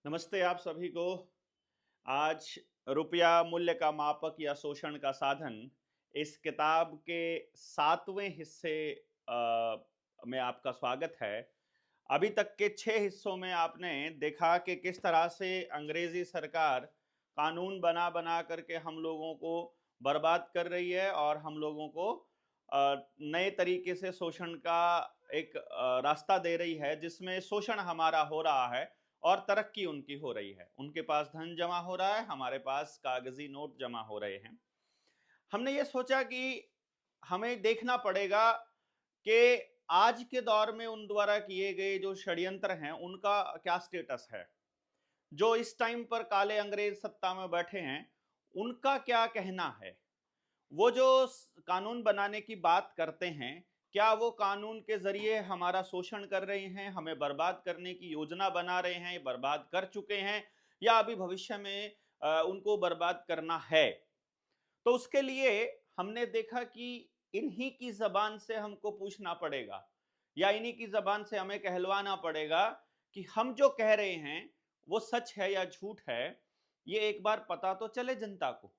नमस्ते आप सभी को। आज रुपया मूल्य का मापक या शोषण का साधन इस किताब के 7वें हिस्से में आपका स्वागत है। अभी तक के 6 हिस्सों में आपने देखा कि किस तरह से अंग्रेजी सरकार कानून बना बना करके हम लोगों को बर्बाद कर रही है और हम लोगों को नए तरीके से शोषण का एक रास्ता दे रही है, जिसमें शोषण हमारा हो रहा है और तरक्की उनकी हो रही है। उनके पास धन जमा हो रहा है, हमारे पास कागजी नोट जमा हो रहे हैं। हमने ये सोचा कि हमें देखना पड़ेगा कि आज के दौर में उन द्वारा किए गए जो षड्यंत्र हैं, उनका क्या स्टेटस है। जो इस टाइम पर काले अंग्रेज सत्ता में बैठे हैं, उनका क्या कहना है। वो जो कानून बनाने की बात करते हैं, क्या वो कानून के जरिए हमारा शोषण कर रहे हैं, हमें बर्बाद करने की योजना बना रहे हैं, बर्बाद कर चुके हैं, या अभी भविष्य में उनको बर्बाद करना है। तो उसके लिए हमने देखा कि इन्हीं की जबान से हमको पूछना पड़ेगा, या इन्हीं की जबान से हमें कहलवाना पड़ेगा कि हम जो कह रहे हैं वो सच है या झूठ है। ये एक बार पता तो चले जनता को।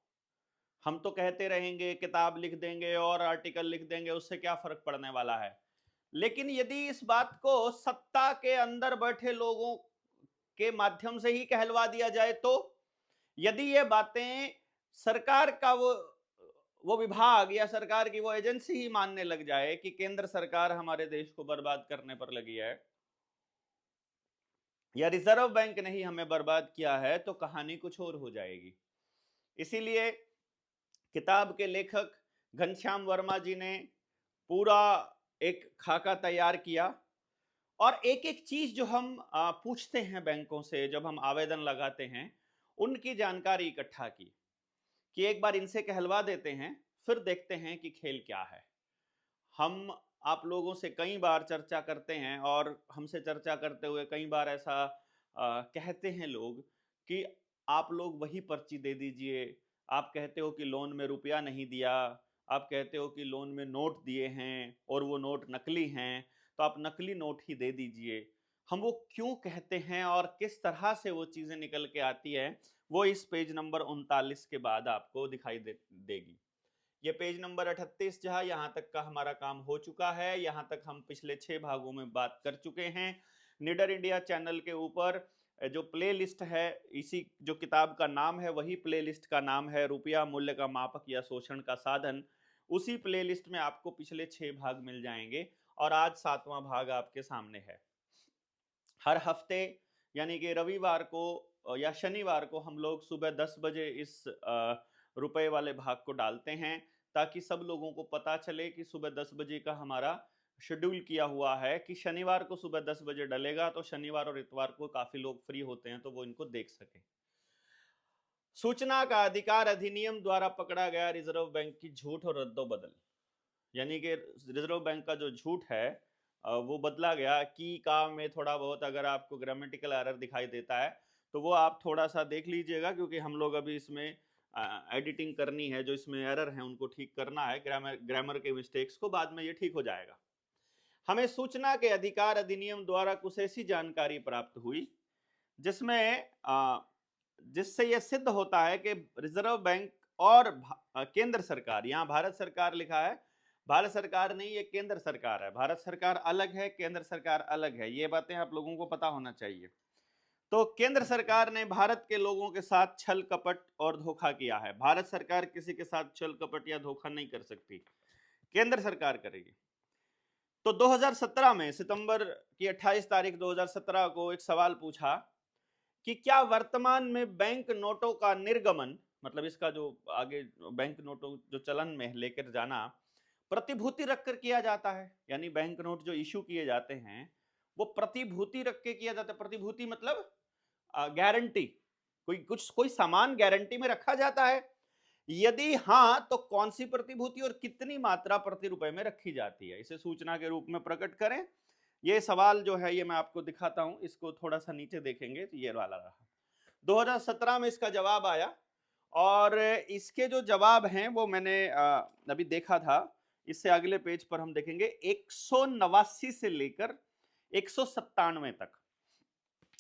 हम तो कहते रहेंगे, किताब लिख देंगे और आर्टिकल लिख देंगे, उससे क्या फर्क पड़ने वाला है। लेकिन यदि इस बात को सत्ता के अंदर बैठे लोगों के माध्यम से ही कहलवा दिया जाए, तो यदि ये बातें सरकार का वो विभाग या सरकार की वो एजेंसी ही मानने लग जाए कि केंद्र सरकार हमारे देश को बर्बाद करने पर लगी है, या रिजर्व बैंक ने ही हमें बर्बाद किया है, तो कहानी कुछ और हो जाएगी। इसीलिए किताब के लेखक घनश्याम वर्मा जी ने पूरा एक खाका तैयार किया और एक एक चीज जो हम पूछते हैं बैंकों से जब हम आवेदन लगाते हैं, उनकी जानकारी इकट्ठा की कि एक बार इनसे कहलवा देते हैं, फिर देखते हैं कि खेल क्या है। हम आप लोगों से कई बार चर्चा करते हैं और हमसे चर्चा करते हुए कई बार ऐसा कहते हैं लोग कि आप लोग वही पर्ची दे दीजिए। आप कहते हो कि लोन में रुपया नहीं दिया, आप कहते हो कि लोन में नोट दिए हैं और वो नोट नकली हैं, तो आप नकली नोट ही दे दीजिए। हम वो क्यों कहते हैं और किस तरह से वो चीज़ें निकल के आती है, वो इस पेज नंबर 39 के बाद आपको दिखाई देगी। ये पेज नंबर 38 जहां यहाँ तक का हमारा काम हो चुका है। यहाँ तक हम पिछले 6 भागों में बात कर चुके हैं। निडर इंडिया चैनल के ऊपर जो प्ले लिस्ट है, इसी जो किताब का नाम है वही प्ले लिस्ट का नाम है, रुपया मूल्य का मापक या शोषण का साधन। उसी प्ले लिस्ट में आपको पिछले 6 भाग मिल जाएंगे और आज 7वां भाग आपके सामने है। हर हफ्ते यानी कि रविवार को या शनिवार को हम लोग सुबह 10 बजे इस रुपए वाले भाग को डालते हैं, ताकि सब लोगों को पता चले कि सुबह 10 बजे का हमारा शेड्यूल किया हुआ है कि शनिवार को सुबह 10 बजे डलेगा, तो शनिवार और इतवार को काफी लोग फ्री होते हैं, तो वो इनको देख सके। सूचना का अधिकार अधिनियम द्वारा पकड़ा गया रिजर्व बैंक की झूठ और रद्दोबदल, यानी कि रिजर्व बैंक का जो झूठ है वो बदला गया। की का में थोड़ा बहुत अगर आपको ग्रामेटिकल एरर दिखाई देता है तो वो आप थोड़ा सा देख लीजिएगा, क्योंकि हम लोग अभी इसमें एडिटिंग करनी है, जो इसमें एरर है उनको ठीक करना है, ग्रामर ग्रामर के मिस्टेक्स को, बाद में ये ठीक हो जाएगा। हमें सूचना के अधिकार अधिनियम द्वारा कुछ ऐसी जानकारी प्राप्त हुई जिसमें जिससे यह सिद्ध होता है कि रिजर्व बैंक और केंद्र सरकार, यहाँ भारत सरकार लिखा है, भारत सरकार नहीं, ये केंद्र सरकार है। भारत सरकार अलग है, केंद्र सरकार अलग है, ये बातें आप लोगों को पता होना चाहिए। तो केंद्र सरकार ने भारत के लोगों के साथ छल कपट और धोखा किया है। भारत सरकार किसी के साथ छल कपट या धोखा नहीं कर सकती, केंद्र सरकार करेगी। तो 2017 में सितंबर की 28 तारीख 2017 को एक सवाल पूछा कि क्या वर्तमान में बैंक नोटों का निर्गमन, मतलब इसका जो आगे बैंक नोटों जो चलन में लेकर जाना, प्रतिभूति रखकर किया जाता है। यानी बैंक नोट जो इशू किए जाते हैं वो प्रतिभूति रख के किया जाता है। प्रतिभूति मतलब गारंटी, कोई सामान गारंटी में रखा जाता है। यदि हाँ, तो कौन सी प्रतिभूति और कितनी मात्रा प्रति रुपए में रखी जाती है, इसे सूचना के रूप में प्रकट करें। ये सवाल जो है ये मैं आपको दिखाता हूं, इसको थोड़ा सा नीचे देखेंगे तो ये वाला रहा। 2017 में इसका जवाब आया और इसके जो जवाब हैं वो मैंने अभी देखा था। इससे अगले पेज पर हम देखेंगे 189 से लेकर 197 तक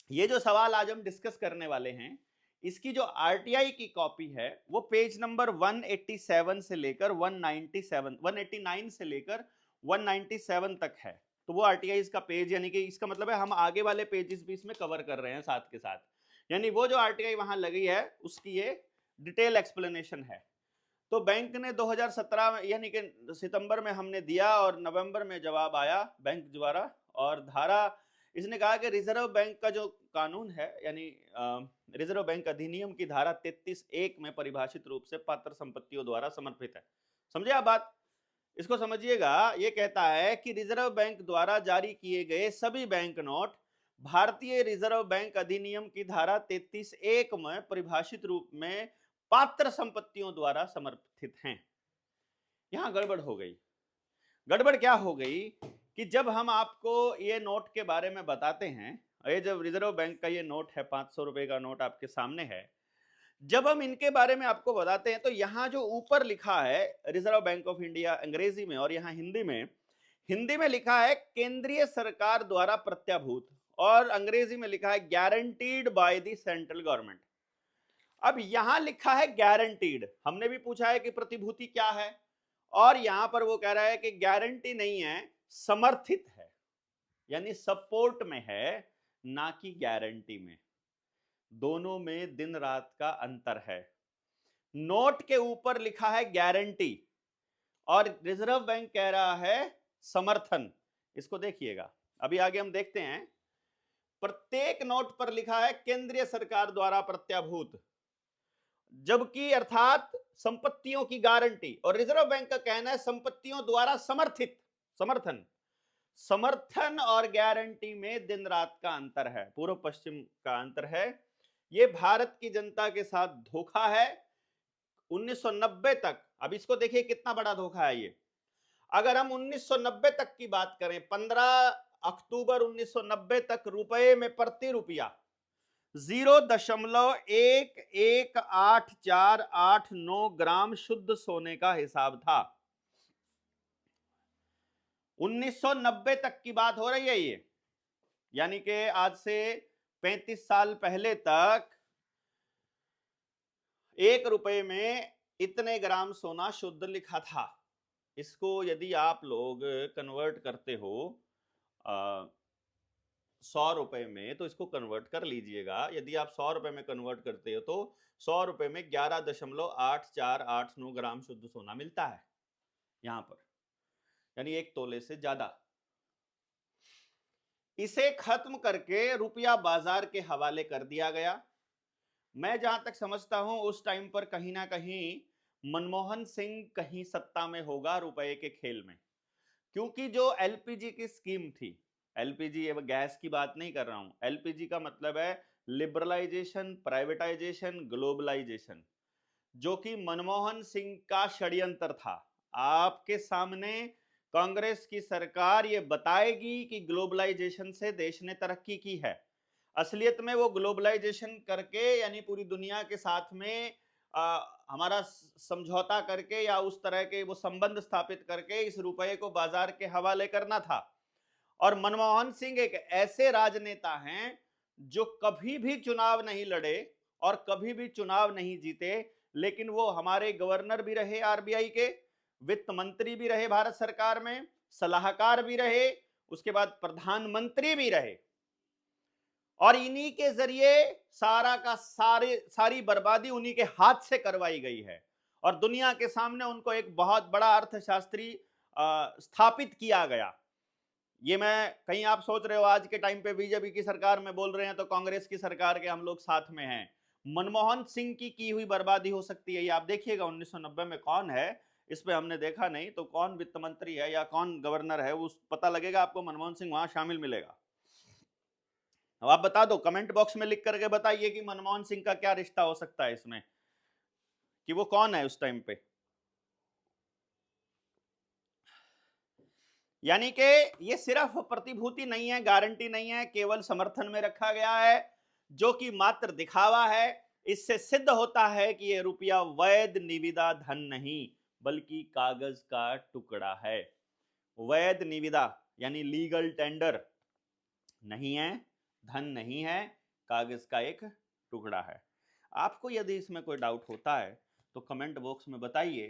ये जो सवाल आज हम डिस्कस करने वाले हैं, इसकी जो आरटीआई की कॉपी है वो पेज नंबर 187 से लेकर 189 से लेकर 197 तक है। तो वो आरटीआई का पेज, यानी कि इसका मतलब है हम आगे वाले पेजेस भी इसमें कवर कर रहे हैं साथ के साथ, यानी वो जो आरटीआई वहां लगी है उसकी ये डिटेल एक्सप्लेनेशन है। तो बैंक ने 2017 में यानी कि सितंबर में हमने दिया और नवंबर में जवाब आया बैंक द्वारा, और धारा इसने कहा कि रिजर्व बैंक का जो कानून है, यानी रिजर्व बैंक अधिनियम की धारा 33(1) में परिभाषित रूप से पात्र संपत्तियों द्वारा समर्पित है। समझे आप बात? इसको समझिएगा। ये कहता है कि रिजर्व बैंक द्वारा जारी किए गए सभी बैंक नोट भारतीय रिजर्व बैंक अधिनियम की धारा 33(1) में परिभाषित रूप में पात्र संपत्तियों द्वारा समर्पित हैं। यहां गड़बड़ हो गई। गड़बड़ क्या हो गई कि जब हम आपको ये नोट के बारे में बताते हैं, ये जब रिजर्व बैंक का ये नोट है, 500 रुपए का नोट आपके सामने है, जब हम इनके बारे में आपको बताते हैं तो यहां जो ऊपर लिखा है रिजर्व बैंक ऑफ इंडिया अंग्रेजी में, और यहां हिंदी में लिखा है केंद्रीय सरकार द्वारा प्रत्याभूत, और अंग्रेजी में लिखा है guaranteed by the central government. अब यहां लिखा है गारंटीड, हमने भी पूछा है कि प्रतिभूति क्या है, और यहां पर वो कह रहा है कि गारंटी नहीं है, समर्थित है, यानी सपोर्ट में है, ना कि गारंटी में। दोनों में दिन रात का अंतर है। नोट के ऊपर लिखा है गारंटी और रिजर्व बैंक कह रहा है समर्थन। इसको देखिएगा, अभी आगे हम देखते हैं। प्रत्येक नोट पर लिखा है केंद्रीय सरकार द्वारा प्रत्याभूत, जबकि अर्थात संपत्तियों की गारंटी, और रिजर्व बैंक का कहना है संपत्तियों द्वारा समर्थन। समर्थन और गारंटी में दिन रात का अंतर है, पूर्व पश्चिम का अंतर है। ये भारत की जनता के साथ धोखा है 1990 तक। अब इसको देखिए कितना बड़ा धोखा है ये। अगर हम 1990 तक की बात करें, 15 अक्टूबर 1990 तक रुपए में प्रति रुपया 0.11849 ग्राम शुद्ध सोने का हिसाब था। 1990 तक की बात हो रही है ये, यानी कि आज से 35 साल पहले तक 1 रुपए में इतने ग्राम सोना शुद्ध लिखा था। इसको यदि आप लोग कन्वर्ट करते हो 100 रुपए में, तो इसको कन्वर्ट कर लीजिएगा। यदि आप 100 रुपए में कन्वर्ट करते हो तो 100 रुपए में 11.8489 ग्राम शुद्ध सोना मिलता है यहां पर, यानी 1 तोले से ज्यादा। इसे खत्म करके रुपया बाजार के हवाले कर दिया गया। मैं जहां तक समझता हूं उस टाइम पर कहीं ना कहीं मनमोहन सिंह कहीं सत्ता में होगा रुपए के खेल में, क्योंकि जो एलपीजी की स्कीम थी, एलपीजी गैस की बात नहीं कर रहा हूं, एलपीजी का मतलब है लिबरलाइजेशन, प्राइवेटाइजेशन, ग्लोबलाइजेशन, जो कि मनमोहन सिंह का षड्यंत्र था। आपके सामने कांग्रेस की सरकार ये बताएगी कि ग्लोबलाइजेशन से देश ने तरक्की की है। असलियत में वो ग्लोबलाइजेशन करके, यानी पूरी दुनिया के साथ में हमारा समझौता करके या उस तरह के वो संबंध स्थापित करके इस रुपए को बाजार के हवाले करना था। और मनमोहन सिंह एक ऐसे राजनेता हैं जो कभी भी चुनाव नहीं लड़े और कभी भी चुनाव नहीं जीते, लेकिन वो हमारे गवर्नर भी रहे आरबीआई के, वित्त मंत्री भी रहे भारत सरकार में, सलाहकार भी रहे, उसके बाद प्रधानमंत्री भी रहे, और इन्हीं के जरिए सारी बर्बादी उन्हीं के हाथ से करवाई गई है। और दुनिया के सामने उनको एक बहुत बड़ा अर्थशास्त्री स्थापित किया गया। ये मैं कहीं आप सोच रहे हो आज के टाइम पे बीजेपी की सरकार में बोल रहे हैं तो कांग्रेस की सरकार के हम लोग साथ में हैं। मनमोहन सिंह की हुई बर्बादी हो सकती है, ये आप देखिएगा 1990 में कौन है, इस पे हमने देखा नहीं, तो कौन वित्त मंत्री है या कौन गवर्नर है उस पता लगेगा आपको, मनमोहन सिंह वहां शामिल मिलेगा। अब आप बता दो, कमेंट बॉक्स में लिख करके बताइए कि मनमोहन सिंह का क्या रिश्ता हो सकता है इसमें, कि वो कौन है उस टाइम पे। यानी कि ये सिर्फ प्रतिभूति नहीं है, गारंटी नहीं है, केवल समर्थन में रखा गया है, जो कि मात्र दिखावा है। इससे सिद्ध होता है कि ये रुपया वैध निविदा धन नहीं बल्कि कागज का टुकड़ा है। वैध निविदा यानी लीगल टेंडर नहीं है, धन नहीं है, कागज का एक टुकड़ा है। आपको यदि इसमें कोई डाउट होता है तो कमेंट बॉक्स में बताइए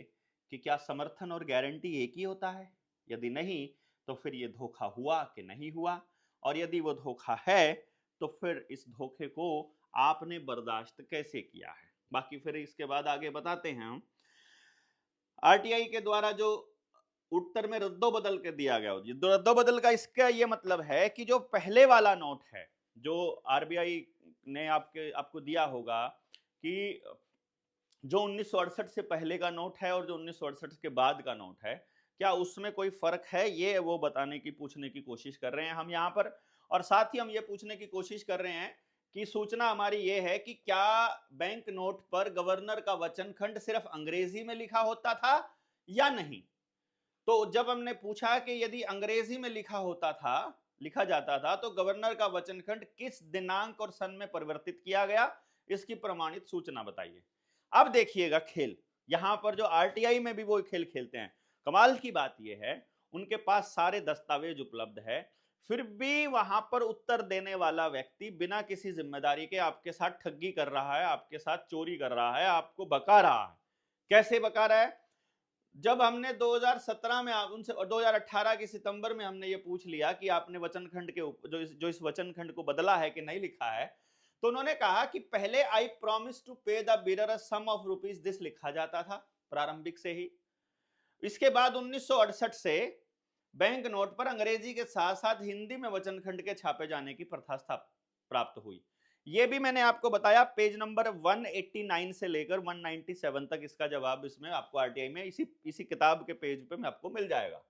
कि क्या समर्थन और गारंटी एक ही होता है। यदि नहीं तो फिर ये धोखा हुआ कि नहीं हुआ, और यदि वो धोखा है तो फिर इस धोखे को आपने बर्दाश्त कैसे किया है। बाकी फिर इसके बाद आगे बताते हैं हम। आरटीआई के द्वारा जो उत्तर में रद्दोबदल के दिया गया, रद्दोबदल का इसका ये मतलब है कि जो पहले वाला नोट है जो आरबीआई ने आपको दिया होगा कि जो 1968 से पहले का नोट है और जो 1968 के बाद का नोट है, क्या उसमें कोई फर्क है, ये वो बताने की पूछने की कोशिश कर रहे हैं हम यहाँ पर। और साथ ही हम ये पूछने की कोशिश कर रहे हैं कि सूचना हमारी ये है कि क्या बैंक नोट पर गवर्नर का वचन खंड सिर्फ अंग्रेजी में लिखा होता था या नहीं। तो जब हमने पूछा कि यदि अंग्रेजी में लिखा जाता था तो गवर्नर का वचन खंड किस दिनांक और सन में परिवर्तित किया गया, इसकी प्रमाणित सूचना बताइए। अब देखिएगा खेल, यहां पर जो आरटीआई में भी वो खेल खेलते हैं। कमाल की बात यह है उनके पास सारे दस्तावेज उपलब्ध है, फिर भी वहां पर उत्तर देने वाला व्यक्ति बिना किसी जिम्मेदारी के आपके साथ ठगी कर रहा है, आपके साथ चोरी कर रहा है, आपको बका रहा है। कैसे बका रहा है? जब हमने 2017 में उनसे और 2018 के सितंबर में हमने ये पूछ लिया कि आपने वचन खंड के जो इस वचन खंड को बदला है कि नहीं लिखा है, तो उन्होंने कहा कि पहले I promise to pay the bearer a sum of rupees this लिखा जाता था प्रारंभिक से ही। इसके बाद 1968 से बैंक नोट पर अंग्रेजी के साथ साथ हिंदी में वचन खंड के छापे जाने की प्रथा प्राप्त हुई। ये भी मैंने आपको बताया, पेज नंबर 189 से लेकर 197 तक इसका जवाब इसमें आपको आरटीआई में इसी किताब के पेज पे में आपको मिल जाएगा।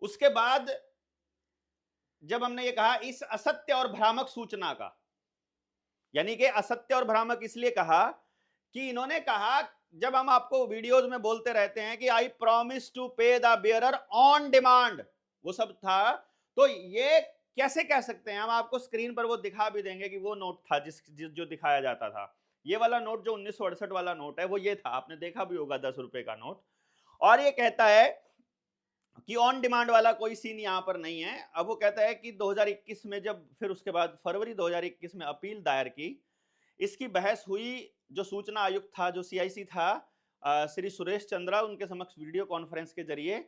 उसके बाद जब हमने ये कहा इस असत्य और भ्रामक सूचना का, यानी कि असत्य और भ्रामक इसलिए कहा कि इन्होंने कहा, जब हम आपको वीडियोस में बोलते रहते हैं कि आई promise to pay the bearer on demand, वो सब था, तो ये कैसे कह सकते हैं हम? आपको स्क्रीन पर वो दिखा भी देंगे कि वो नोट था जो दिखाया जाता था। ये वाला नोट जो 1968 वाला नोट है वो ये था, आपने देखा भी होगा 10 रुपए का नोट। और ये कहता है कि ऑन डिमांड वाला कोई सीन यहां पर नहीं है। अब वो कहता है कि 2021 में जब फिर उसके बाद फरवरी 2021 में अपील दायर की, इसकी बहस हुई, जो सूचना आयुक्त था, जो सीआईसी था श्री सुरेश चंद्रा, उनके समक्ष वीडियो कॉन्फ्रेंस के जरिए।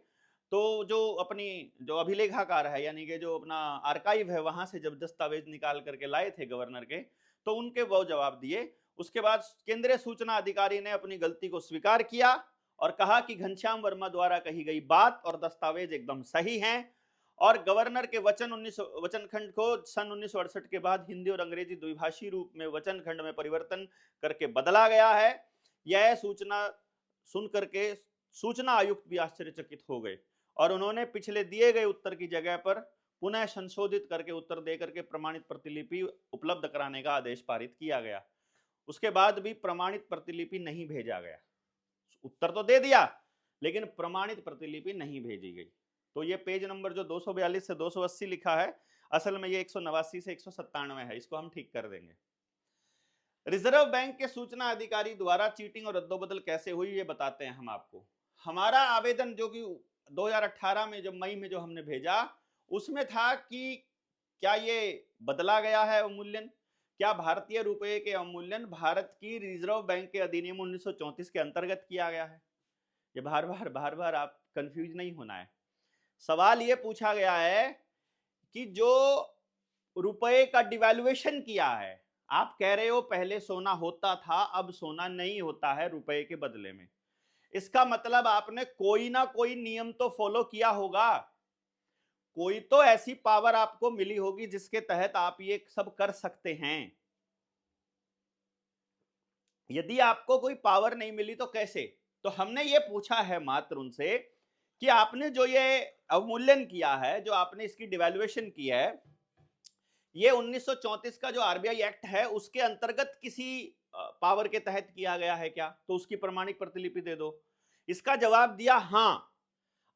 तो जो अपनी जो अभिलेखाकार है, यानी कि जो अपना आर्काइव है, वहां से जब दस्तावेज निकाल करके लाए थे गवर्नर के, तो उनके वो जवाब दिए। उसके बाद केंद्रीय सूचना अधिकारी ने अपनी गलती को स्वीकार किया और कहा कि घनश्याम वर्मा द्वारा कही गई बात और दस्तावेज एकदम सही हैं और गवर्नर के वचन खंड को सन 1968 के बाद हिंदी और अंग्रेजी द्विभाषी रूप में वचन खंड में परिवर्तन करके बदला गया है। यह सूचना सुन करके सूचना आयुक्त भी आश्चर्यचकित हो गए और उन्होंने पिछले दिए गए उत्तर की जगह पर पुनः संशोधित करके उत्तर दे करके प्रमाणित प्रतिलिपि उपलब्ध कराने का आदेश पारित किया गया। उसके बाद भी प्रमाणित प्रतिलिपि नहीं भेजा गया। उत्तर तो दे दिया लेकिन प्रमाणित प्रतिलिपि नहीं भेजी गई। तो ये पेज नंबर जो 242 से 280 लिखा है, असल में ये 189 से 197 है, इसको हम ठीक कर देंगे। रिजर्व बैंक के सूचना अधिकारी द्वारा चीटिंग और रद्दोबदल कैसे हुई ये बताते हैं हम आपको। हमारा आवेदन जो कि 2018 में जब मई में जो हमने भेजा, उसमें था कि क्या ये बदला गया है अवमूल्यन, क्या भारतीय रुपए के अवमूल्यन भारत की रिजर्व बैंक के अधिनियम 1934 के अंतर्गत किया गया है। ये बार बार आप कंफ्यूज नहीं होना है। सवाल ये पूछा गया है कि जो रुपए का डिवैल्यूएशन किया है, आप कह रहे हो पहले सोना होता था, अब सोना नहीं होता है रुपए के बदले में। इसका मतलब आपने कोई ना कोई नियम तो फॉलो किया होगा, कोई तो ऐसी पावर आपको मिली होगी जिसके तहत आप ये सब कर सकते हैं। यदि आपको कोई पावर नहीं मिली तो कैसे? तो हमने ये पूछा है मात्र उनसे कि आपने जो ये अवमूल्यन किया है, जो आपने इसकी डिवैल्यूएशन की है, ये 1934 का जो आरबीआई एक्ट है उसके अंतर्गत किसी पावर के तहत किया गया है क्या? तो उसकी प्रमाणिक प्रतिलिपि दे दो। इसका जवाब दिया हां,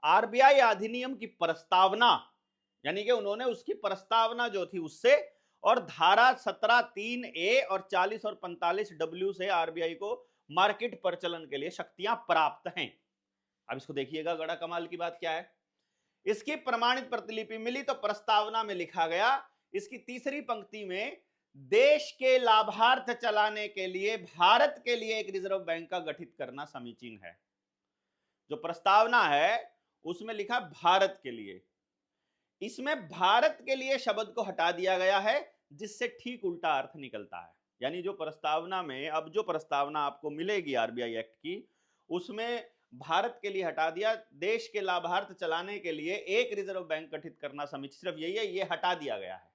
आरबीआई अधिनियम की प्रस्तावना, यानी कि उन्होंने उसकी प्रस्तावना जो थी उससे, और धारा 17(3)A और 40 और 45W से आरबीआई को मार्केट परिचालन के लिए शक्तियां प्राप्त हैं। अब इसको देखिएगा, बड़ा कमाल की बात क्या है। इसकी प्रमाणित प्रतिलिपि मिली तो प्रस्तावना में लिखा गया, इसकी तीसरी पंक्ति में देश के लाभार्थ चलाने के लिए भारत के लिए एक रिजर्व बैंक का गठित करना समीचीन है। जो प्रस्तावना है उसमें लिखा भारत के लिए, इसमें भारत के लिए शब्द को हटा दिया गया है, जिससे ठीक उल्टा अर्थ निकलता है। यानी जो प्रस्तावना में, अब जो प्रस्तावना आपको मिलेगी आरबीआई एक्ट की, उसमें भारत के लिए हटा दिया, देश के लाभार्थ चलाने के लिए एक रिजर्व बैंक गठित करना समीचीन, सिर्फ यही है, ये हटा दिया गया है।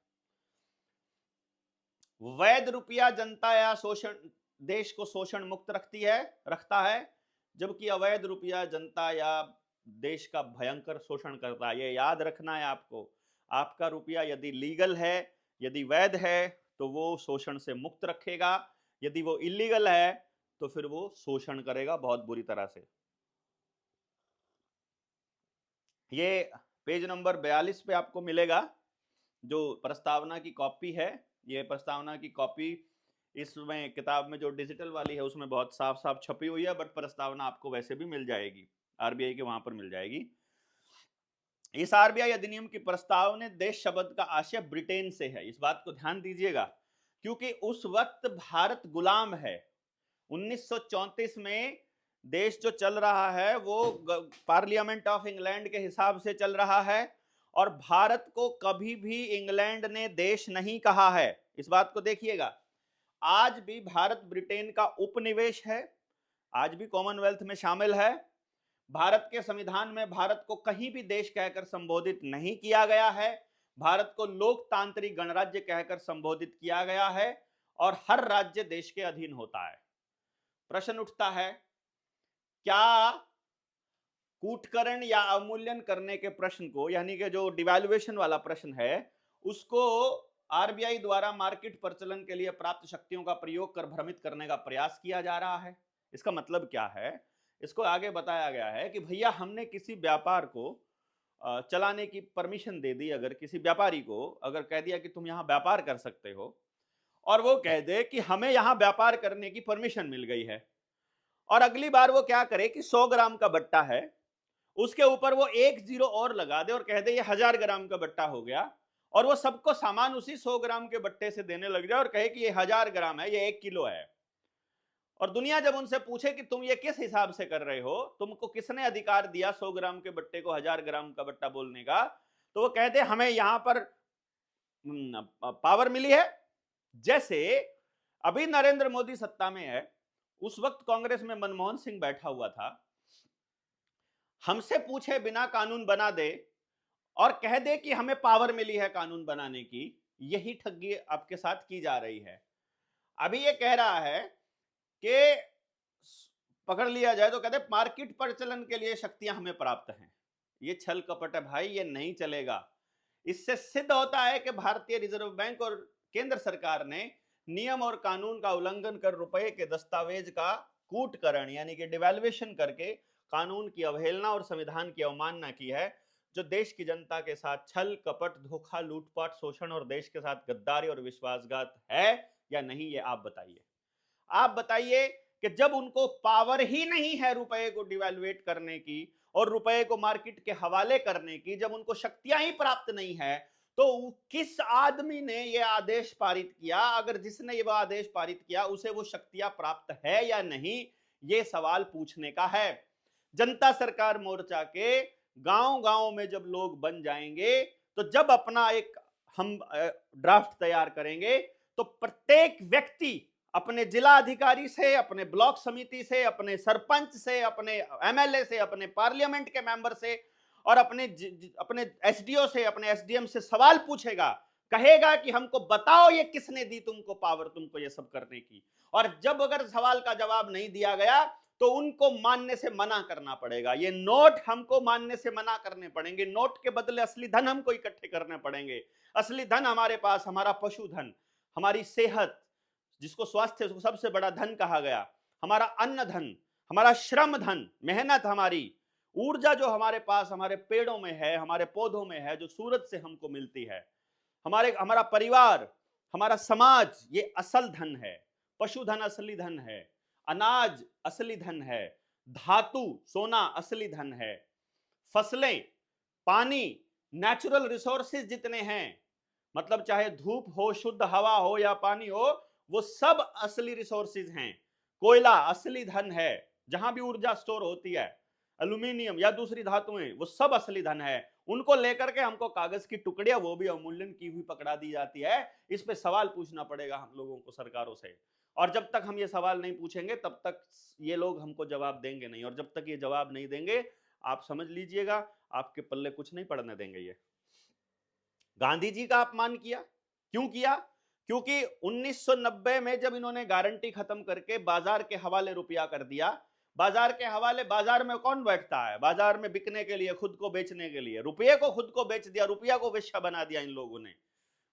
वैध रुपया जनता या शोषण, देश को शोषण मुक्त रखता है, जबकि अवैध रुपया जनता या देश का भयंकर शोषण करता है। ये याद रखना है आपको। आपका रुपया यदि लीगल है, यदि वैध है, तो वो शोषण से मुक्त रखेगा, यदि वो इलीगल है तो फिर वो शोषण करेगा बहुत बुरी तरह से। ये पेज नंबर 42 पे आपको मिलेगा जो प्रस्तावना की कॉपी है। ये प्रस्तावना की कॉपी इसमें किताब में जो डिजिटल वाली है उसमें बहुत साफ साफ छपी हुई है, बट प्रस्तावना आपको वैसे भी मिल जाएगी, आरबीआई के वहां पर मिल जाएगी। इस आरबीआई अधिनियम की प्रस्ताव ने देश शब्द का आशय ब्रिटेन से है, इस बात को ध्यान दीजिएगा, क्योंकि उस वक्त भारत गुलाम है। 1934 में देश जो चल रहा है वो पार्लियामेंट ऑफ इंग्लैंड के हिसाब से चल रहा है, और भारत को कभी भी इंग्लैंड ने देश नहीं कहा है, इस बात को देखिएगा। आज भी भारत ब्रिटेन का उपनिवेश है, आज भी कॉमनवेल्थ में शामिल है। भारत के संविधान में भारत को कहीं भी देश कहकर संबोधित नहीं किया गया है, भारत को लोकतांत्रिक गणराज्य कहकर संबोधित किया गया है, और हर राज्य देश के अधीन होता है। प्रश्न उठता है, क्या कूटकरण या अवमूल्यन करने के प्रश्न को, यानी कि जो डिवैल्यूएशन वाला प्रश्न है, उसको आरबीआई द्वारा मार्केट प्रचलन के लिए प्राप्त शक्तियों का प्रयोग कर भ्रमित करने का प्रयास किया जा रहा है? इसका मतलब क्या है? इसको आगे बताया गया है कि भैया हमने किसी व्यापार को चलाने की परमिशन दे दी, अगर किसी व्यापारी को अगर कह दिया कि तुम यहां व्यापार कर सकते हो, और वो कह दे कि हमें यहां व्यापार करने की परमिशन मिल गई है, और अगली बार वो क्या करे कि 100 ग्राम का बट्टा है, उसके ऊपर वो 1 जीरो और लगा दे और कह दे ये 1000 ग्राम का बट्टा हो गया, और वो सबको सामान उसी 100 ग्राम के बट्टे से देने लग जाए और कहे कि ये 1000 ग्राम है, ये 1 किलो है। और दुनिया जब उनसे पूछे कि तुम ये किस हिसाब से कर रहे हो, तुमको किसने अधिकार दिया 100 ग्राम के बट्टे को 1000 ग्राम का बट्टा बोलने का, तो वो कहते हमें यहां पर पावर मिली है। जैसे अभी नरेंद्र मोदी सत्ता में है, उस वक्त कांग्रेस में मनमोहन सिंह बैठा हुआ था, हमसे पूछे बिना कानून बना दे और कह दे कि हमें पावर मिली है कानून बनाने की। यही ठगी आपके साथ की जा रही है। अभी ये कह रहा है कि पकड़ लिया जाए तो कहते मार्केट प्रचलन के लिए शक्तियां हमें प्राप्त हैं। ये छल कपट है भाई, ये नहीं चलेगा। इससे सिद्ध होता है कि भारतीय रिजर्व बैंक और केंद्र सरकार ने नियम और कानून का उल्लंघन कर रुपए के दस्तावेज का कूटकरण यानी कि डिवैल्यूएशन करके कानून की अवहेलना और संविधान की अवमानना की है, जो देश की जनता के साथ छल कपट, धोखा, लूटपाट, शोषण और देश के साथ गद्दारी और विश्वासघात है या नहीं, ये आप बताइए। आप बताइए कि जब उनको पावर ही नहीं है रुपए को डिवैल्यूएट करने की और रुपए को मार्केट के हवाले करने की, जब उनको शक्तियां ही प्राप्त नहीं है, तो किस आदमी ने यह आदेश पारित किया? अगर जिसने ये आदेश पारित किया उसे वो शक्तियां प्राप्त है या नहीं, ये सवाल पूछने का है। जनता सरकार मोर्चा के गांव-गांव में जब लोग बन जाएंगे, तो जब अपना एक हम ड्राफ्ट तैयार करेंगे, तो प्रत्येक व्यक्ति अपने जिला अधिकारी से, अपने ब्लॉक समिति से, अपने सरपंच से, अपने एमएलए से, अपने पार्लियामेंट के मेंबर से और अपने एसडीओ से, अपने एसडीएम से सवाल पूछेगा, कहेगा कि हमको बताओ ये किसने दी तुमको पावर, तुमको ये सब करने की। और जब अगर सवाल का जवाब नहीं दिया गया तो उनको मानने से मना करना पड़ेगा। ये नोट हमको मानने से मना करने पड़ेंगे। नोट के बदले असली धन हमको इकट्ठे करने पड़ेंगे। असली धन हमारे पास, हमारा पशुधन, हमारी सेहत, जिसको स्वास्थ्य सबसे बड़ा धन कहा गया, हमारा अन्न धन, हमारा श्रम धन, मेहनत, हमारी ऊर्जा जो हमारे पास हमारे पेड़ों में है, हमारे पौधों में है, जो सूरज से हमको मिलती है, हमारा परिवार, हमारा समाज, ये असल धन है। पशुधन असली धन है, अनाज असली धन है, धातु सोना असली धन है, फसलें, पानी, नेचुरल रिसोर्सेज जितने हैं, मतलब चाहे धूप हो, शुद्ध हवा हो या पानी हो, वो सब असली रिसोर्सेज हैं। कोयला असली धन है, जहां भी ऊर्जा स्टोर होती है, एल्यूमिनियम या दूसरी धातुएं, वो सब असली धन है। उनको लेकर के हमको कागज की टुकड़ियां, वो भी अवमूल्यन की हुई पकड़ा दी जाती है। इस पे सवाल पूछना पड़ेगा हम लोगों को सरकारों से, और जब तक हम ये सवाल नहीं पूछेंगे तब तक ये लोग हमको जवाब देंगे नहीं, और जब तक ये जवाब नहीं देंगे आप समझ लीजिएगा आपके पल्ले कुछ नहीं पड़ने देंगे। ये गांधी जी का अपमान किया, क्यों किया? क्योंकि 1990 में जब इन्होंने गारंटी खत्म करके बाजार के हवाले रुपया कर दिया, बाजार के हवाले, बाजार में कौन बैठता है? बाजार में बिकने के लिए, खुद को बेचने के लिए। रुपये को खुद को बेच दिया, रुपया को वेश्या बना दिया इन लोगों ने,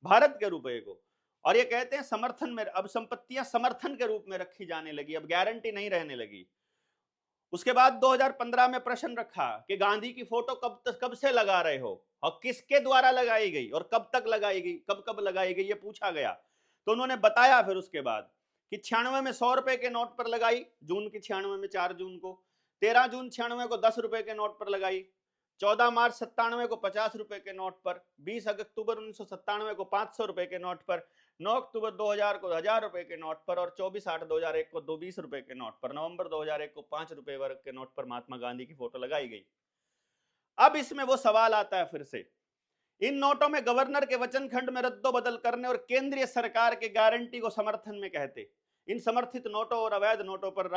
भारत के रुपये को। और ये कहते हैं समर्थन में, अब संपत्तियां समर्थन के रूप में रखी जाने लगी, अब गारंटी नहीं रहने लगी। उसके बाद 2015 में प्रश्न रखा कि गांधी की फोटो कब से लगा रहे हो और किसके द्वारा लगाई गई और कब तक लगाई गई, कब कब लगाई गई, ये पूछा गया। तो उन्होंने बताया फिर उसके बाद कि 96 में 100 रुपए के नोट पर लगाई, जून की 96 में, 4 जून को, 13 जून 96 को 10 रुपए के नोट पर लगाई, 14 मार्च 97 को 50 रुपए के नोट पर, 20 अक्टूबर 1997 को 500 रुपए के नोट पर, 9 अक्टूबर 2000 को 1000 रुपए के नोट पर, और 24/8/2001 को 20 रुपए के नोट पर, नवंबर 2001 को 5 रुपए वर्ग के नोट पर महात्मा गांधी की फोटो लगाई गई। अब इसमें वो सवाल आता है फिर से, इन नोटों में गवर्नर के वचन खंड में रद्दो बदल करने और केंद्रीय सरकार के गारंटी को समर्थन में कहते। इन समर्थित नोटों और अवैध नोटों पर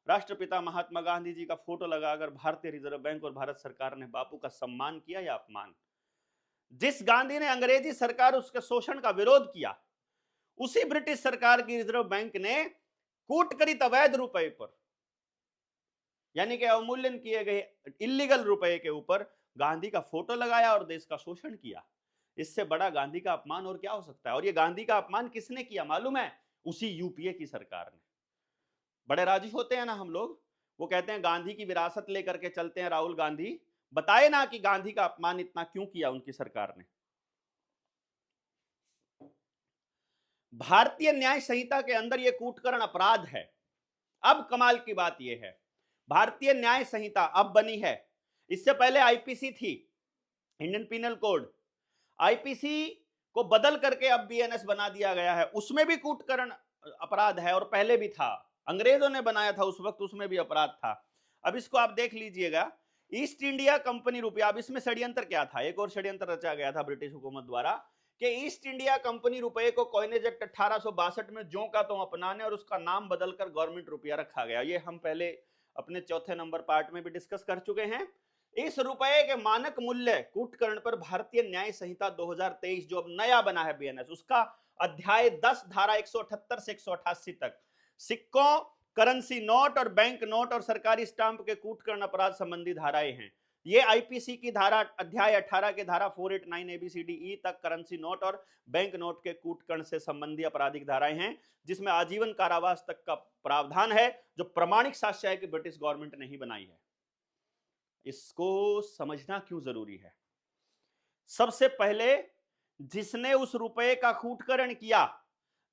राष्ट्रपिता महात्मा गांधी जी का फोटो लगाकर भारतीय रिजर्व बैंक और भारत सरकार ने बापू का सम्मान किया या अपमान? जिस गांधी ने अंग्रेजी सरकार उसके शोषण का विरोध किया, उसी ब्रिटिश सरकार की रिजर्व बैंक ने कूटकरित अवैध रुपए पर, यानी कि अवमूल्यन किए गए इलीगल रुपए के ऊपर गांधी का फोटो लगाया और देश का शोषण किया। इससे बड़ा गांधी का अपमान और क्या हो सकता है? और ये गांधी का अपमान किसने किया मालूम है? उसी यूपीए की सरकार ने। बड़े राजी होते हैं ना हम लोग, वो कहते हैं गांधी की विरासत लेकर के चलते हैं राहुल गांधी, बताए ना कि गांधी का अपमान इतना क्यों किया उनकी सरकार ने। भारतीय न्याय संहिता के अंदर यह कूटकरण अपराध है। अब कमाल की बात यह है, भारतीय न्याय संहिता अब बनी है, इससे पहले आईपीसी थी, इंडियन पिनल कोड, आईपीसी को बदल करके अब बीएनएस बना दिया गया है। उसमें भी कूटकरण अपराध है, और पहले भी था, अंग्रेजों ने बनाया था उस वक्त, उसमें भी अपराध था। अब इसको आप देख लीजिएगा, ईस्ट इंडिया कंपनी रुपया। अब इसमें षड्यंत्र क्या था? एक और षड्यंत्र रचा गया था ब्रिटिश हुकूमत द्वारा कि ईस्ट इंडिया कंपनी रुपये को कॉइनेज एक्ट 1862 में ज्यों का त्यों अपनाने और उसका नाम बदलकर गवर्नमेंट रुपया रखा गया। ये हम पहले अपने चौथे नंबर पार्ट में भी डिस्कस कर चुके हैं। इस रुपए के मानक मूल्य कूटकरण पर भारतीय न्याय संहिता 2023 जो अब नया बना है बीएनएस, उसका अध्याय 10 धारा 178 से 188 तक सिक्कों, करेंसी नोट और बैंक नोट और सरकारी स्टाम्प के कूटकरण अपराध संबंधी धाराएं हैं। ये आईपीसी की धारा अध्याय 18 के धारा 489 ABCDE तक करेंसी नोट और बैंक नोट के कूटकरण से संबंधी आपराधिक धाराएं हैं, जिसमें आजीवन कारावास तक का प्रावधान है, जो प्रमाणिक साक्ष्य है कि ब्रिटिश गवर्नमेंट ने ही बनाई है। इसको समझना क्यों जरूरी है? सबसे पहले जिसने उस रुपए का कूटकरण किया,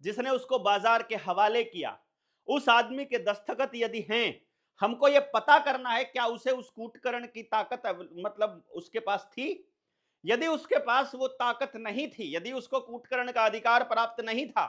जिसने उसको बाजार के हवाले किया, उस आदमी के दस्तखत यदि हैं, हमको यह पता करना है क्या उसे उस कूटकरण की ताकत मतलब उसके पास थी। यदि उसके पास वो ताकत नहीं थी, यदि उसको कूटकरण का अधिकार प्राप्त नहीं था,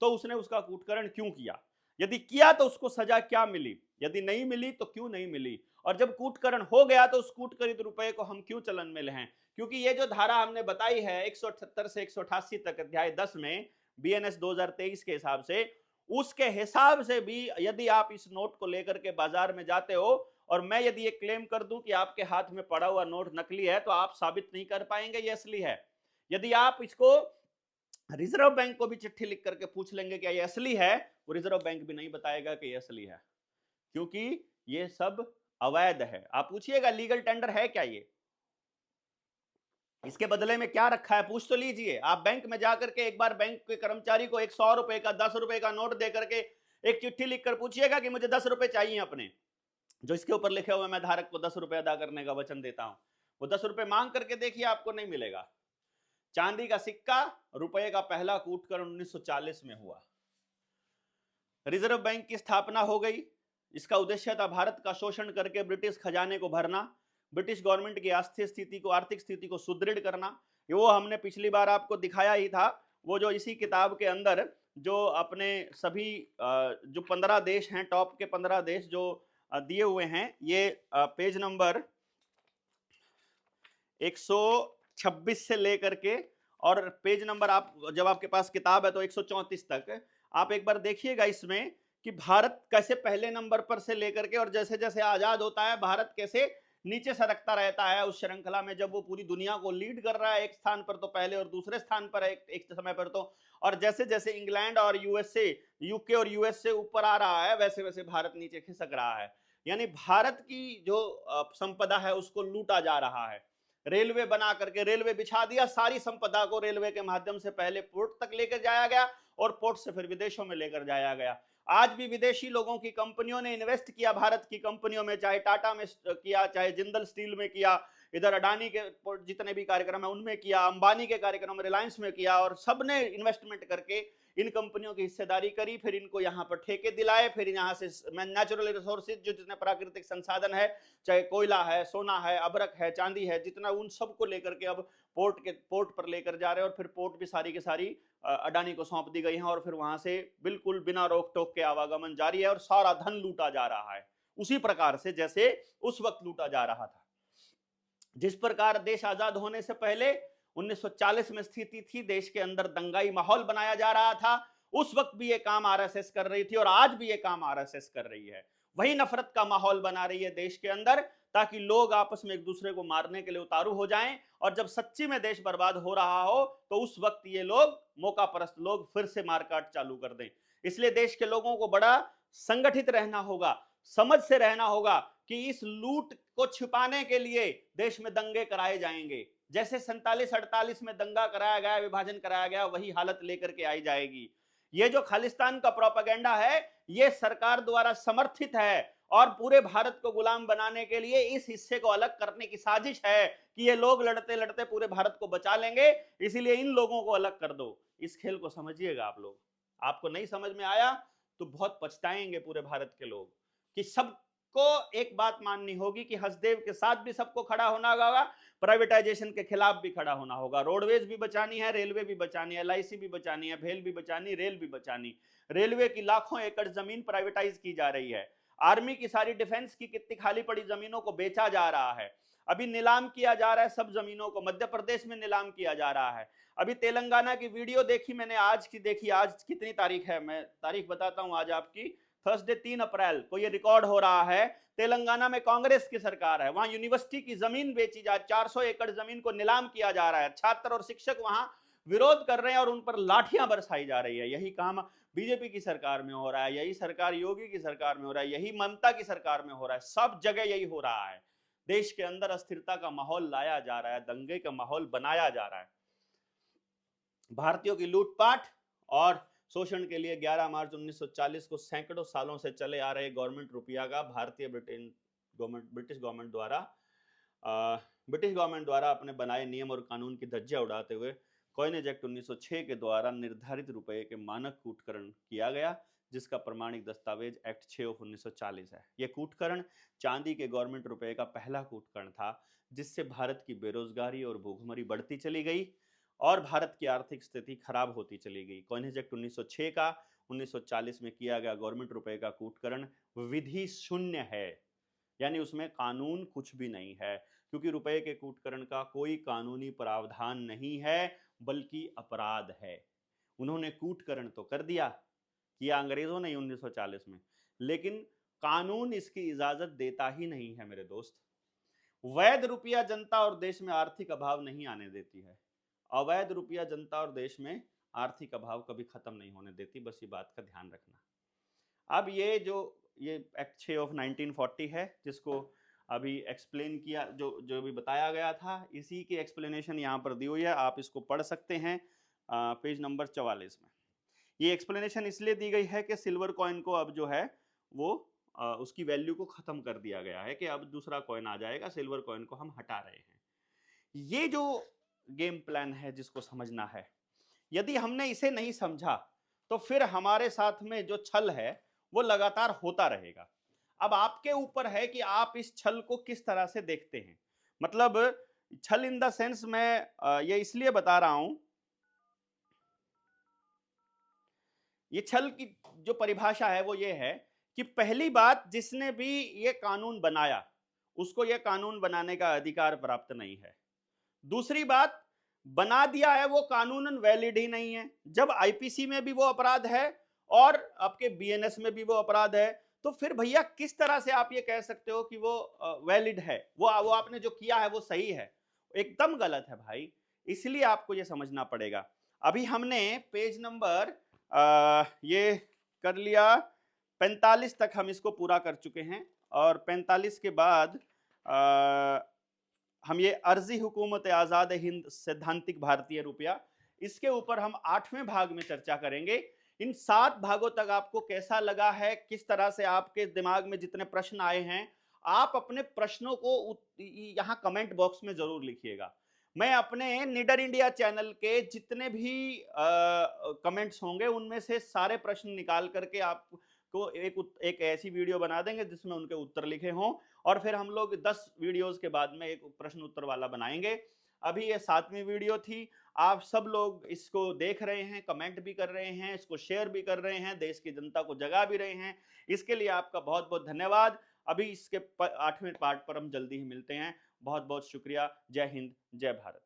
तो उसने उसका कूटकरण क्यों किया? यदि किया तो उसको सजा क्या मिली? यदि नहीं मिली तो क्यों नहीं मिली? और जब कूटकरण हो गया तो उस कूटकरित रुपए को हम क्यों चलन में लें? क्योंकि ये जो धारा हमने बताई है 178 से 188 तक अध्याय 10 में बीएनएस 2023 के हिसाब से, उसके हिसाब से भी यदि आप इस नोट को लेकर के बाजार में जाते हो और मैं यदि ये क्लेम कर दूं कि आपके हाथ में पड़ा हुआ नोट नकली है, तो आप साबित नहीं कर पाएंगे ये असली है। यदि आप इसको रिजर्व बैंक को भी चिट्ठी लिख करके पूछ लेंगे क्या ये असली है, वो रिजर्व बैंक भी नहीं बताएगा कि ये असली है, क्योंकि ये सब अवैध है। आप पूछिएगा लीगल टेंडर है क्या ये, इसके बदले में क्या रखा है, पूछ तो लीजिए। आप बैंक में जाकर के एक बार बैंक के कर्मचारी को एक 100 रुपए का 10 रुपए का नोट दे करके एक चिट्ठी लिखकर पूछिएगा कि मुझे 10 रुपए चाहिए अपने, जो इसके ऊपर लिखे हुए मैं धारक को 10 रुपए अदा करने का वचन देता हूं, वो 10 रुपए मांग करके देखिए, आपको नहीं मिलेगा। चांदी का सिक्का, रुपए का पहला कूटकरण 1940 में हुआ। रिजर्व बैंक की स्थापना हो गई। इसका उद्देश्य था भारत का शोषण करके ब्रिटिश खजाने को भरना। ब्रिटिश गवर्नमेंट की आर्थिक स्थिति को सुदृढ़ करना, वो हमने पिछली बार आपको दिखाया ही था। वो जो इसी किताब के अंदर जो अपने सभी जो 15 देश हैं, टॉप के 15 देश जो दिए हुए हैं, ये पेज नंबर 126 से लेकर के और पेज नंबर, आप जब आपके पास किताब है तो 134 तक आप एक बार देखिएगा इसमें कि भारत कैसे पहले नंबर पर से लेकर के और जैसे जैसे आजाद होता है भारत कैसे नीचे सरकता रहता है उस श्रृंखला में। जब वो पूरी दुनिया को लीड कर रहा है एक स्थान पर तो पहले और दूसरे स्थान पर एक समय पर तो, और जैसे जैसे इंग्लैंड और यूएसए, यूके और यूएसए ऊपर आ रहा है वैसे वैसे भारत नीचे खिसक रहा है। यानी भारत की जो संपदा है उसको लूटा जा रहा है। रेलवे बना करके रेलवे बिछा दिया, सारी संपदा को रेलवे के माध्यम से पहले पोर्ट तक लेकर जाया गया और पोर्ट से फिर विदेशों में लेकर जाया गया। आज भी विदेशी लोगों की कंपनियों ने इन्वेस्ट किया भारत की कंपनियों में, चाहे टाटा में किया, चाहे जिंदल स्टील में किया, इधर अडानी के जितने भी कार्यक्रम है उनमें किया, अंबानी के कार्यक्रम में, रिलायंस में किया, और सबने इन्वेस्टमेंट करके इन कंपनियों की हिस्सेदारी करी, फिर इनको यहाँ पर ठेके दिलाए, फिर यहाँ से नेचुरल रिसोर्सेज जो जितने प्राकृतिक संसाधन है, चाहे कोयला है, सोना है, अबरक है, चांदी है, जितना, उन सबको लेकर के अब पोर्ट पर लेकर जा रहे हैं और फिर पोर्ट भी सारी की सारी अडानी को सौंप दी गई है और फिर वहां से बिल्कुल बिना रोक टोक के आवागमन जारी है और सारा धन लूटा जा रहा है उसी प्रकार से जैसे उस वक्त लूटा जा रहा था। जिस प्रकार देश आजाद होने से पहले 1940 में स्थिति थी, देश के अंदर दंगाई माहौल बनाया जा रहा था, उस वक्त भी ये काम आरएसएस कर रही थी और आज भी ये काम आरएसएस कर रही है। वही नफरत का माहौल बना रही है देश के अंदर ताकि लोग आपस में एक दूसरे को मारने के लिए उतारू हो जाएं, और जब सच्ची में देश बर्बाद हो रहा हो तो उस वक्त ये लोग मौका परस्त लोग फिर से मारकाट चालू कर दें। इसलिए देश के लोगों को बड़ा संगठित रहना होगा, समझ से रहना होगा कि इस लूट को छिपाने के लिए देश में दंगे कराए जाएंगे। जैसे 47-48 में दंगा कराया गया, विभाजन कराया गया, वही हालत लेकर के आई जाएगी। ये जो खालिस्तान का प्रोपेगेंडा है ये सरकार द्वारा समर्थित है और पूरे भारत को गुलाम बनाने के लिए इस हिस्से को अलग करने की साजिश है कि ये लोग लड़ते लड़ते पूरे भारत को बचा लेंगे, इसीलिए इन लोगों को अलग कर दो। इस खेल को समझिएगा आप लोग। आपको नहीं समझ में आया तो बहुत पछताएंगे पूरे भारत के लोग कि सबको एक बात माननी होगी कि हसदेव के साथ भी सबको खड़ा होना होगा, प्राइवेटाइजेशन के खिलाफ भी खड़ा होना होगा। रोडवेज भी बचानी है, रेलवे भी बचानी है, एलआईसी भी बचानी है, भेल भी बचानी, रेल भी बचानी। रेलवे की लाखों एकड़ जमीन प्राइवेटाइज की जा रही है। आर्मी की सारी डिफेंस की कितनी खाली पड़ी जमीनों को बेचा जा रहा है, अभी नीलाम किया जा रहा है सब जमीनों को। मध्य प्रदेश में नीलाम किया जा रहा है। अभी तेलंगाना की वीडियो देखी मैंने, आज की देखी, आज कितनी तारीख है, मैं तारीख बताता हूं आज आपकी, थर्सडे 3 अप्रैल को ये रिकॉर्ड हो रहा है। तेलंगाना में कांग्रेस की सरकार है, वहां यूनिवर्सिटी की जमीन बेची जा, 400 एकड़ जमीन को नीलाम किया जा रहा है। छात्र और शिक्षक वहां विरोध कर रहे हैं और उन पर लाठियां बरसाई जा रही है। यही काम बीजेपी की सरकार में हो रहा है, यही सरकार योगी की सरकार में हो रहा है, यही ममता की सरकार में हो रहा है, सब जगह यही हो रहा है। देश के अंदर अस्थिरता का माहौल लाया जा रहा है, दंगे का माहौल बनाया जा रहा है। भारतीयों की लूटपाट और शोषण के लिए 11 मार्च 1940 को सैकड़ों सालों से चले आ रहे गवर्नमेंट रुपया का ब्रिटिश गवर्नमेंट द्वारा अपने बनाए नियम और कानून की धज्जियां उड़ाते हुए कॉइनेज एक्ट 1906 के द्वारा निर्धारित रुपये के मानक कूटकरण किया गया, जिसका प्रमाणिक दस्तावेज एक्ट 6 ऑफ 1940 है। यह कूटकरण चांदी के गवर्नमेंट रुपये का पहला कूटकरण था, जिससे भारत की बेरोजगारी और भूखमरी बढ़ती चली गई और भारत की आर्थिक स्थिति खराब होती चली गई। कॉइनेज एक्ट 1906 का 1940 में किया गया गवर्नमेंट रुपये का कूटकरण विधि शून्य है, यानी उसमें कानून कुछ भी नहीं है, क्योंकि रुपये के कूटकरण का कोई कानूनी प्रावधान नहीं है बल्कि अपराध है। उन्होंने कूटकरण तो कर दिया, किया अंग्रेजों ने 1940 में, लेकिन कानून इसकी इजाजत देता ही नहीं है मेरे दोस्त। वैध रुपया जनता और देश में आर्थिक अभाव नहीं आने देती है, अवैध रुपया जनता और देश में आर्थिक अभाव कभी खत्म नहीं होने देती, बस ये बात का ध्यान रखना। अब ये एक्ट 6 ऑफ 1940 है, जिसको अभी एक्सप्लेन किया, जो भी बताया गया था, इसी की एक्सप्लेनेशन यहाँ पर दी हुई है, आप इसको पढ़ सकते हैं पेज नंबर 44 में। ये एक्सप्लेनेशन इसलिए दी गई है कि सिल्वर कॉइन को अब जो है वो उसकी वैल्यू को खत्म कर दिया गया है कि अब दूसरा कॉइन आ जाएगा, सिल्वर कॉइन को हम हटा रहे हैं। ये जो गेम प्लान है जिसको समझना है, यदि हमने इसे नहीं समझा तो फिर हमारे साथ में जो छल है वो लगातार होता रहेगा। अब आपके ऊपर है कि आप इस छल को किस तरह से देखते हैं। मतलब छल इन द सेंस मैं ये इसलिए बता रहा हूं, ये छल की जो परिभाषा है वो ये है कि पहली बात, जिसने भी ये कानून बनाया उसको ये कानून बनाने का अधिकार प्राप्त नहीं है। दूसरी बात, बना दिया है वो कानूनन वैलिड ही नहीं है। जब आईपीसी में भी वो अपराध है और आपके बीएनएस में भी वो अपराध है, तो फिर भैया किस तरह से आप ये कह सकते हो कि वो वैलिड है, वो आपने जो किया है वो सही है? एकदम गलत है भाई। इसलिए आपको ये समझना पड़ेगा। अभी हमने पेज नंबर ये कर लिया 45 तक हम इसको पूरा कर चुके हैं, और 45 के बाद हम ये अर्जी हुकूमत आज़ाद हिंद सैद्धांतिक भारतीय रुपया, इसके ऊपर हम 8वें भाग में चर्चा करेंगे। इन 7 भागों तक आपको कैसा लगा है, किस तरह से आपके दिमाग में जितने प्रश्न आए हैं, आप अपने प्रश्नों को यहाँ कमेंट बॉक्स में जरूर लिखिएगा। मैं अपने निडर इंडिया चैनल के जितने भी कमेंट्स होंगे उनमें से सारे प्रश्न निकाल करके आपको एक ऐसी वीडियो बना देंगे जिसमें उनके उत्तर लिखे हों, और फिर हम लोग 10 वीडियोस के बाद में एक प्रश्न उत्तर वाला बनाएंगे। अभी ये 7वीं वीडियो थी। आप सब लोग इसको देख रहे हैं, कमेंट भी कर रहे हैं, इसको शेयर भी कर रहे हैं, देश की जनता को जगा भी रहे हैं, इसके लिए आपका बहुत बहुत धन्यवाद। अभी इसके 8वें पार्ट पर हम जल्दी ही मिलते हैं। बहुत बहुत शुक्रिया। जय हिंद, जय भारत।